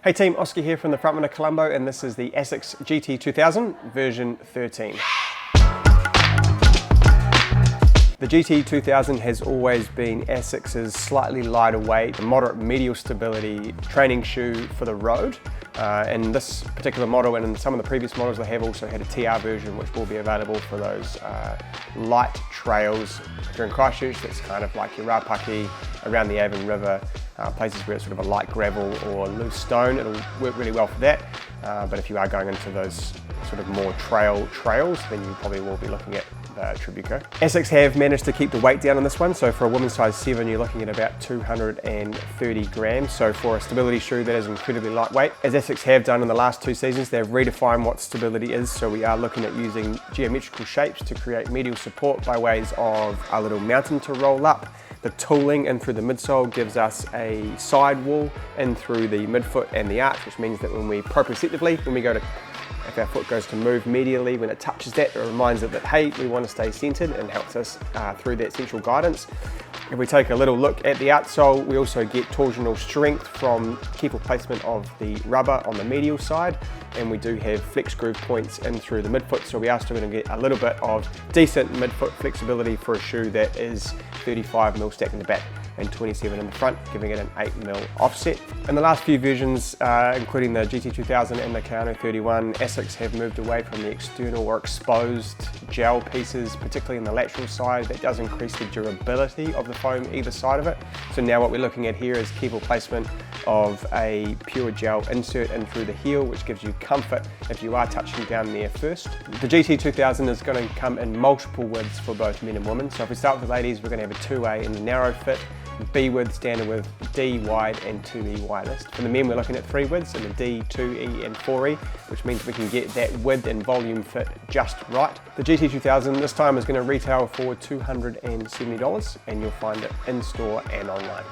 Hey team, Oscar here from the Frontman of Colombo, and this is the Asics GT 2000 version 13. The GT 2000 has always been Asics' slightly lighter weight, moderate medial stability training shoe for the road. In this particular model and in some of the previous models, they have also had a TR version which will be available for those light trails. If you're in Christchurch, that's kind of like your Rapaki, around the Avon River, places where it's sort of a light gravel or loose stone. It'll work really well for that. But if you are going into those sort of more trails, then you probably will be looking at Tribuco. Asics have managed to keep the weight down on this one, so for a women's size 7 you're looking at about 230 grams, so for a stability shoe that is incredibly lightweight. As Asics have done in the last 2 seasons, they've redefined what stability is, so we are looking at using geometrical shapes to create medial support by ways of a little mountain to roll up. The tooling in through the midsole gives us a sidewall in through the midfoot and the arch, which means that when we proprioceptively, if our foot goes to move medially, when it touches that, it reminds it that, hey, we want to stay centered, and helps us through that central guidance. If we take a little look at the outsole, we also get torsional strength from careful placement of the rubber on the medial side, and we do have flex groove points in through the midfoot, so we are still going to get a little bit of decent midfoot flexibility for a shoe that is 35mm stacked in the back and 27 in the front, giving it an 8mm offset. In the last few versions, including the GT 2000 and the Kayano 31, Asics have moved away from the external or exposed gel pieces, particularly in the lateral side. That does increase the durability of the foam either side of it. So now what we're looking at here is careful placement of a PureGEL insert in through the heel, which gives you comfort if you are touching down there first. The GT 2000 is going to come in multiple widths for both men and women. So if we start with the ladies, we're going to have a 2A in the narrow fit, B width, standard width, D wide and 2E widest. For the men, we're looking at 3 widths in the D, 2E and 4E, which means we can get that width and volume fit just right. The GT 2000 this time is going to retail for $270, and you'll find it in store and online.